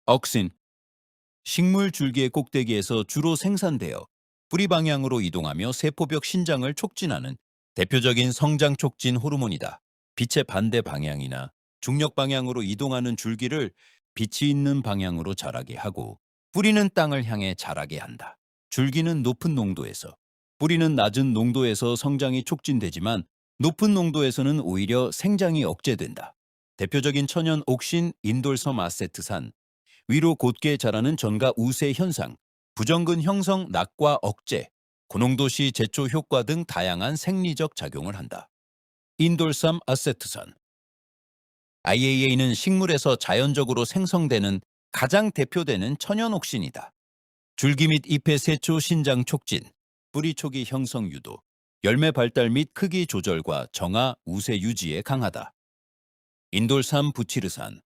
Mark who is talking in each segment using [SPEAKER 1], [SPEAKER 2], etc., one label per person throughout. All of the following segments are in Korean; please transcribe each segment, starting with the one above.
[SPEAKER 1] 억신, 식물 줄기의 꼭대기에서 주로 생산되어 뿌리 방향으로 이동하며 세포벽 신장을 촉진하는 대표적인 성장 촉진 호르몬이다. 빛의 반대 방향이나 중력 방향으로 이동하는 줄기를 빛이 있는 방향으로 자라게 하고 뿌리는 땅을 향해 자라게 한다. 줄기는 높은 농도에서, 뿌리는 낮은 농도에서 성장이 촉진되지만 높은 농도에서는 오히려 생장이 억제된다. 대표적인 천연 옥신 인돌섬 아세트산, 위로 곧게 자라는 전가 우세 현상, 부정근 형성 낙과 억제, 고농도시 제초 효과 등 다양한 생리적 작용을 한다. 인돌삼 아세트산 IAA는 식물에서 자연적으로 생성되는 가장 대표되는 천연옥신이다. 줄기 및 잎의 세초 신장 촉진, 뿌리 초기 형성 유도, 열매 발달 및 크기 조절과 정화, 우세 유지에 강하다. 인돌삼 부치르산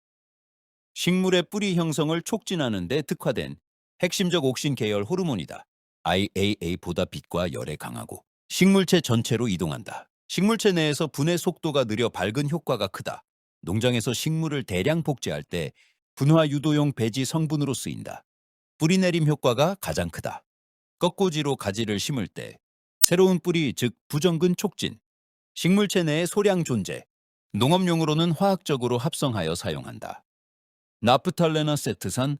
[SPEAKER 1] 식물의 뿌리 형성을 촉진하는 데 특화된 핵심적 옥신 계열 호르몬이다. IAA보다 빛과 열에 강하고 식물체 전체로 이동한다. 식물체 내에서 분해 속도가 느려 밝은 효과가 크다. 농장에서 식물을 대량 복제할 때 분화 유도용 배지 성분으로 쓰인다. 뿌리 내림 효과가 가장 크다. 꺾꽂이로 가지를 심을 때 새로운 뿌리 즉 부정근 촉진, 식물체 내의 소량 존재, 농업용으로는 화학적으로 합성하여 사용한다. 나프탈레나 세트산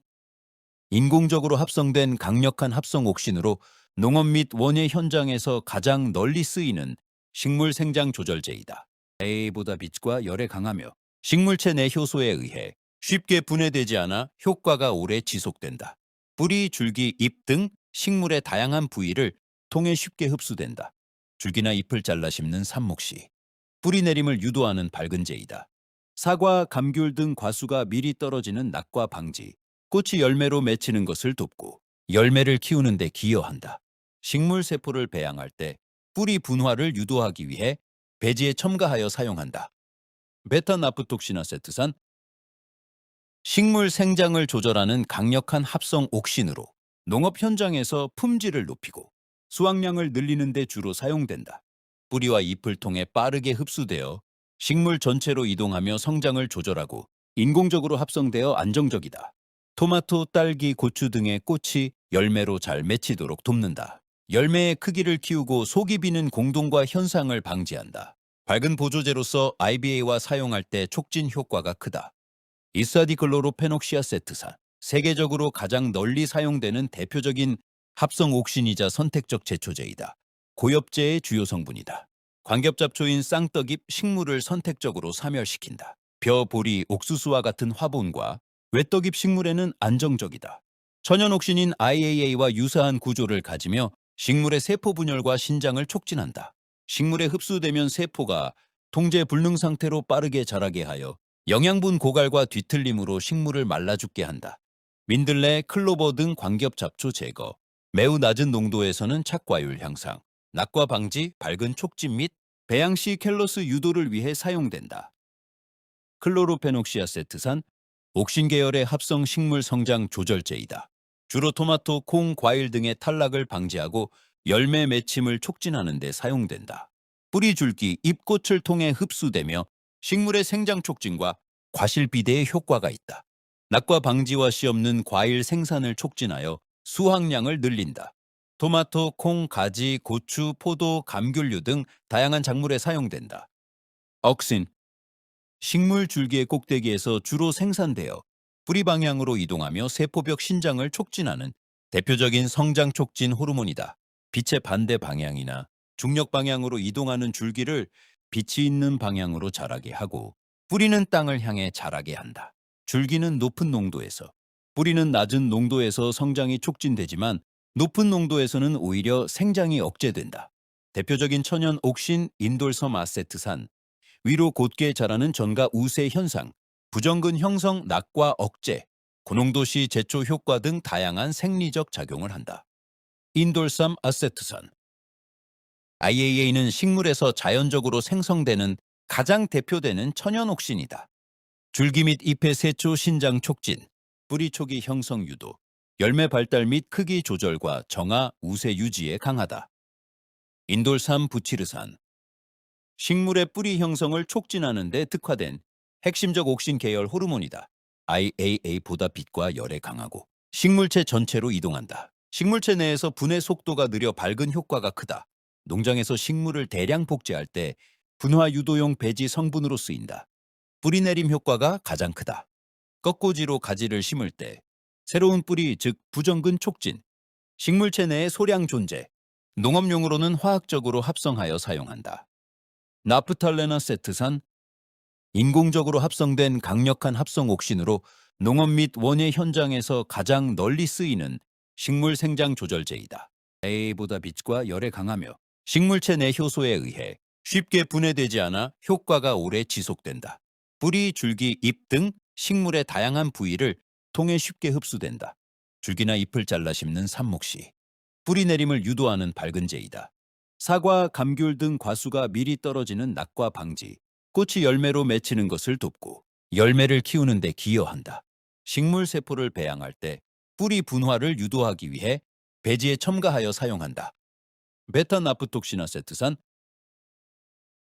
[SPEAKER 1] 인공적으로 합성된 강력한 합성 옥신으로 농업 및 원예 현장에서 가장 널리 쓰이는 식물 생장 조절제이다. A보다 빛과 열에 강하며 식물체 내 효소에 의해 쉽게 분해되지 않아 효과가 오래 지속된다. 뿌리, 줄기, 잎 등 식물의 다양한 부위를 통해 쉽게 흡수된다. 줄기나 잎을 잘라 심는 삽목 시 뿌리 내림을 유도하는 밝은제이다. 사과, 감귤 등 과수가 미리 떨어지는 낙과 방지, 꽃이 열매로 맺히는 것을 돕고 열매를 키우는 데 기여한다. 식물 세포를 배양할 때 뿌리 분화를 유도하기 위해 배지에 첨가하여 사용한다. 베타나프톡시나세트산 식물 생장을 조절하는 강력한 합성 옥신으로 농업 현장에서 품질을 높이고 수확량을 늘리는 데 주로 사용된다. 뿌리와 잎을 통해 빠르게 흡수되어 식물 전체로 이동하며 성장을 조절하고 인공적으로 합성되어 안정적이다. 토마토, 딸기, 고추 등의 꽃이 열매로 잘 맺히도록 돕는다. 열매의 크기를 키우고 속이 비는 공동과 현상을 방지한다. 밝은 보조제로서 IBA와 사용할 때 촉진 효과가 크다. 이사디클로로페녹시아세트산 세계적으로 가장 널리 사용되는 대표적인 합성 옥신이자 선택적 제초제이다. 고엽제의 주요 성분이다. 관겹잡초인 쌍떡잎 식물을 선택적으로 사멸시킨다. 벼, 보리, 옥수수와 같은 화분과 외떡잎 식물에는 안정적이다. 천연옥신인 IAA와 유사한 구조를 가지며 식물의 세포 분열과 신장을 촉진한다. 식물에 흡수되면 세포가 통제 불능 상태로 빠르게 자라게 하여 영양분 고갈과 뒤틀림으로 식물을 말라 죽게 한다. 민들레, 클로버 등 광겹 잡초 제거, 매우 낮은 농도에서는 착과율 향상, 낙과 방지, 밝은 촉진 및 배양 시 켈로스 유도를 위해 사용된다. 클로로페녹시아세트산 옥신 계열의 합성 식물 성장 조절제이다. 주로 토마토, 콩, 과일 등의 탈락을 방지하고 열매 맺힘을 촉진하는 데 사용된다. 뿌리 줄기, 잎꽃을 통해 흡수되며 식물의 생장 촉진과 과실 비대에 효과가 있다. 낙과 방지와 씨 없는 과일 생산을 촉진하여 수확량을 늘린다. 토마토, 콩, 가지, 고추, 포도, 감귤류 등 다양한 작물에 사용된다. 억신 식물 줄기의 꼭대기에서 주로 생산되어 뿌리 방향으로 이동하며 세포벽 신장을 촉진하는 대표적인 성장 촉진 호르몬이다. 빛의 반대 방향이나 중력 방향으로 이동하는 줄기를 빛이 있는 방향으로 자라게 하고 뿌리는 땅을 향해 자라게 한다. 줄기는 높은 농도에서, 뿌리는 낮은 농도에서 성장이 촉진되지만 높은 농도에서는 오히려 생장이 억제된다. 대표적인 천연 옥신 인돌섬 아세트산, 위로 곧게 자라는 전가 우세 현상, 부정근 형성 낙과 억제, 고농도시 제초 효과 등 다양한 생리적 작용을 한다. 인돌삼 아세트산 IAA는 식물에서 자연적으로 생성되는 가장 대표되는 천연옥신이다. 줄기 및 잎의 세초 신장 촉진, 뿌리 초기 형성 유도, 열매 발달 및 크기 조절과 정화, 우세 유지에 강하다. 인돌삼 부치르산 식물의 뿌리 형성을 촉진하는 데 특화된 핵심적 옥신 계열 호르몬이다. IAA보다 빛과 열에 강하고 식물체 전체로 이동한다. 식물체 내에서 분해 속도가 느려 밝은 효과가 크다. 농장에서 식물을 대량 복제할 때 분화 유도용 배지 성분으로 쓰인다. 뿌리내림 효과가 가장 크다. 꺾꽂이로 가지를 심을 때 새로운 뿌리, 즉 부정근 촉진, 식물체 내의 소량 존재, 농업용으로는 화학적으로 합성하여 사용한다. 나프탈레나 세트산, 인공적으로 합성된 강력한 합성 옥신으로 농업 및 원예 현장에서 가장 널리 쓰이는 식물 생장 조절제이다. A보다 빛과 열에 강하며 식물체 내 효소에 의해 쉽게 분해되지 않아 효과가 오래 지속된다. 뿌리, 줄기, 잎 등 식물의 다양한 부위를 통해 쉽게 흡수된다. 줄기나 잎을 잘라 심는 삽목 시 뿌리 내림을 유도하는 밝은제이다. 사과, 감귤 등 과수가 미리 떨어지는 낙과 방지, 꽃이 열매로 맺히는 것을 돕고 열매를 키우는 데 기여한다. 식물 세포를 배양할 때 뿌리 분화를 유도하기 위해 배지에 첨가하여 사용한다. 베타나프톡시나세트산,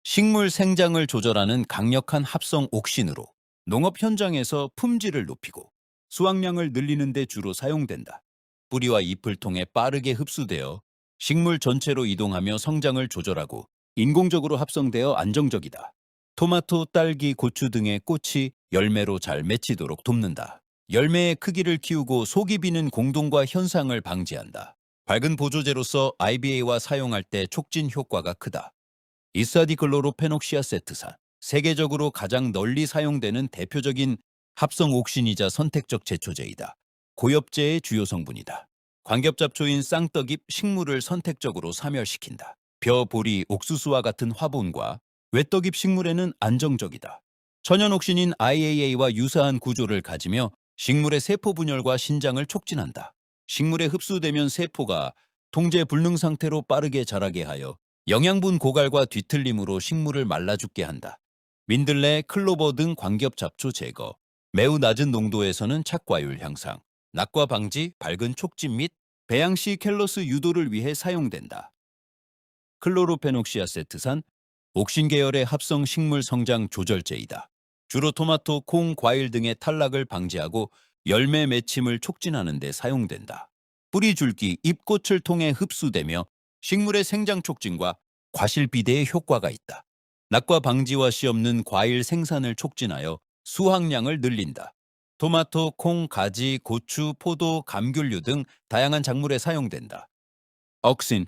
[SPEAKER 1] 식물 생장을 조절하는 강력한 합성 옥신으로 농업 현장에서 품질을 높이고 수확량을 늘리는 데 주로 사용된다. 뿌리와 잎을 통해 빠르게 흡수되어 식물 전체로 이동하며 성장을 조절하고 인공적으로 합성되어 안정적이다. 토마토, 딸기, 고추 등의 꽃이 열매로 잘 맺히도록 돕는다. 열매의 크기를 키우고 속이 비는 공동과 현상을 방지한다. 밝은 보조제로서 IBA와 사용할 때 촉진 효과가 크다. 이사디클로로페녹시아세트산, 세계적으로 가장 널리 사용되는 대표적인 합성 옥신이자 선택적 제초제이다. 고엽제의 주요 성분이다. 광겹잡초인 쌍떡잎 식물을 선택적으로 사멸시킨다. 벼, 보리, 옥수수와 같은 화분과 외떡잎 식물에는 안정적이다. 천연옥신인 IAA와 유사한 구조를 가지며 식물의 세포 분열과 신장을 촉진한다. 식물에 흡수되면 세포가 통제 불능 상태로 빠르게 자라게 하여 영양분 고갈과 뒤틀림으로 식물을 말라 죽게 한다. 민들레, 클로버 등 광겹 잡초 제거, 매우 낮은 농도에서는 착과율 향상, 낙과 방지, 밝은 촉진 및 배양 시 캘러스 유도를 위해 사용된다. 클로로페녹시아세트산, 옥신 계열의 합성 식물 성장 조절제이다. 주로 토마토, 콩, 과일 등의 탈락을 방지하고 열매 맺힘을 촉진하는 데 사용된다. 뿌리, 줄기, 잎꽃을 통해 흡수되며 식물의 생장 촉진과 과실 비대에 효과가 있다. 낙과 방지와 씨 없는 과일 생산을 촉진하여 수확량을 늘린다. 토마토, 콩, 가지, 고추, 포도, 감귤류 등 다양한 작물에 사용된다. 억신,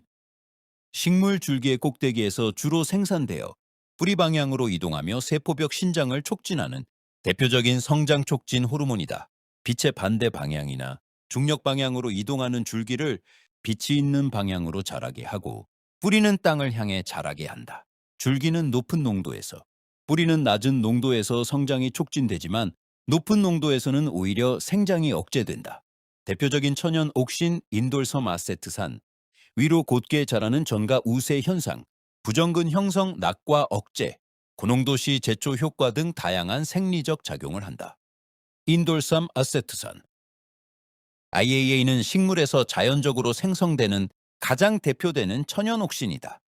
[SPEAKER 1] 식물 줄기의 꼭대기에서 주로 생산되어 뿌리 방향으로 이동하며 세포벽 신장을 촉진하는 대표적인 성장 촉진 호르몬이다. 빛의 반대 방향이나 중력 방향으로 이동하는 줄기를 빛이 있는 방향으로 자라게 하고 뿌리는 땅을 향해 자라게 한다. 줄기는 높은 농도에서, 뿌리는 낮은 농도에서 성장이 촉진되지만 높은 농도에서는 오히려 생장이 억제된다. 대표적인 천연 옥신 인돌섬 아세트산, 위로 곧게 자라는 전가 우세 현상, 부정근 형성 낙과 억제, 고농도시 제초 효과 등 다양한 생리적 작용을 한다. 인돌삼 아세트산, IAA는 식물에서 자연적으로 생성되는 가장 대표되는 천연 옥신이다.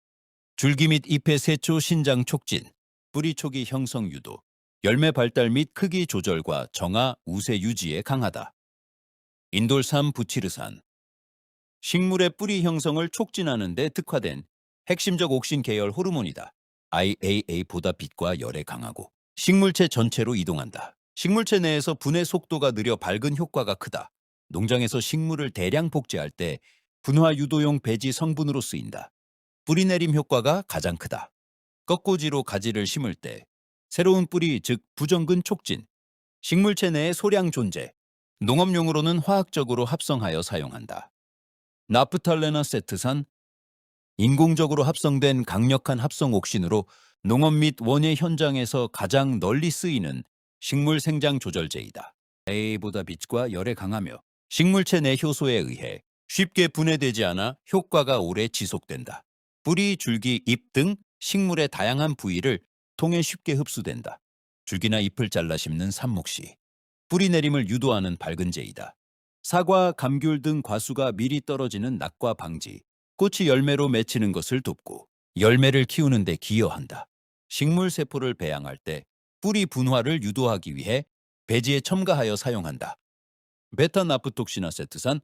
[SPEAKER 1] 줄기 및 잎의 세초 신장 촉진, 뿌리 초기 형성 유도, 열매 발달 및 크기 조절과 정화, 우세 유지에 강하다. 인돌삼 부치르산, 식물의 뿌리 형성을 촉진하는 데 특화된 핵심적 옥신 계열 호르몬이다. IAA보다 빛과 열에 강하고 식물체 전체로 이동한다. 식물체 내에서 분해 속도가 느려 밝은 효과가 크다. 농장에서 식물을 대량 복제할 때 분화 유도용 배지 성분으로 쓰인다. 뿌리 내림 효과가 가장 크다. 꺾꽂이로 가지를 심을 때 새로운 뿌리, 즉 부정근 촉진, 식물체 내의 소량 존재, 농업용으로는 화학적으로 합성하여 사용한다. 나프탈레나 세트산, 인공적으로 합성된 강력한 합성 옥신으로 농업 및 원예 현장에서 가장 널리 쓰이는 식물 생장 조절제이다. A보다 빛과 열에 강하며 식물체 내 효소에 의해 쉽게 분해되지 않아 효과가 오래 지속된다. 뿌리, 줄기, 잎 등 식물의 다양한 부위를 통해 쉽게 흡수된다. 줄기나 잎을 잘라 심는 삽목 시 뿌리 내림을 유도하는 밝은제이다. 사과, 감귤 등 과수가 미리 떨어지는 낙과 방지, 꽃이 열매로 맺히는 것을 돕고 열매를 키우는 데 기여한다. 식물 세포를 배양할 때 뿌리 분화를 유도하기 위해 배지에 첨가하여 사용한다. 베타나프톡시나세트산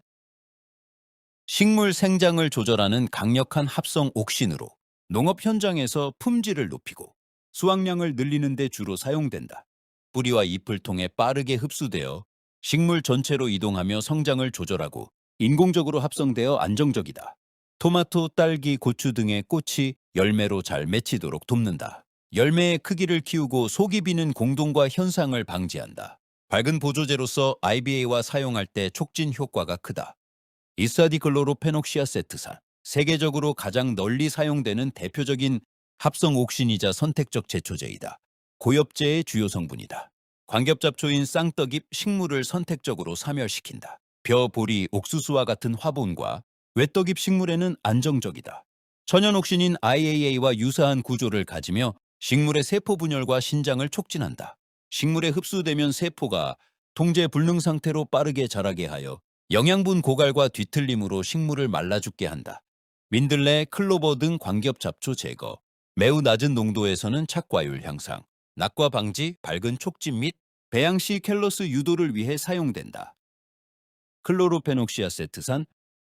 [SPEAKER 1] 식물 생장을 조절하는 강력한 합성 옥신으로 농업 현장에서 품질을 높이고 수확량을 늘리는 데 주로 사용된다. 뿌리와 잎을 통해 빠르게 흡수되어 식물 전체로 이동하며 성장을 조절하고 인공적으로 합성되어 안정적이다. 토마토, 딸기, 고추 등의 꽃이 열매로 잘 맺히도록 돕는다. 열매의 크기를 키우고 속이 비는 공동과 현상을 방지한다. 밝은 보조제로서 IBA와 사용할 때 촉진 효과가 크다. 이사디클로로페녹시아세트산 세계적으로 가장 널리 사용되는 대표적인 합성 옥신이자 선택적 제초제이다. 고엽제의 주요 성분이다. 광겹잡초인 쌍떡잎 식물을 선택적으로 사멸시킨다. 벼, 보리, 옥수수와 같은 화분과 외떡잎 식물에는 안정적이다. 천연옥신인 IAA와 유사한 구조를 가지며 식물의 세포 분열과 신장을 촉진한다. 식물에 흡수되면 세포가 통제 불능 상태로 빠르게 자라게 하여 영양분 고갈과 뒤틀림으로 식물을 말라 죽게 한다. 민들레, 클로버 등 광겹잡초 제거, 매우 낮은 농도에서는 착과율 향상, 낙과 방지, 밝은 촉진 및 배양 시 캘러스 유도를 위해 사용된다. 클로로페녹시아세트산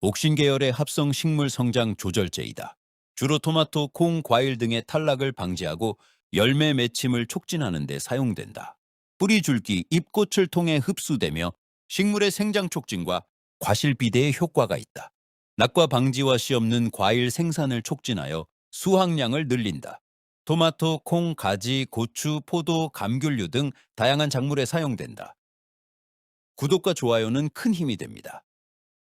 [SPEAKER 1] 옥신 계열의 합성 식물 성장 조절제이다. 주로 토마토, 콩, 과일 등의 탈락을 방지하고 열매 맺힘을 촉진하는 데 사용된다. 뿌리 줄기, 잎꽃을 통해 흡수되며 식물의 생장 촉진과 과실 비대에 효과가 있다. 낙과 방지와 씨 없는 과일 생산을 촉진하여 수확량을 늘린다. 토마토, 콩, 가지, 고추, 포도, 감귤류 등 다양한 작물에 사용된다. 구독과 좋아요는 큰 힘이 됩니다.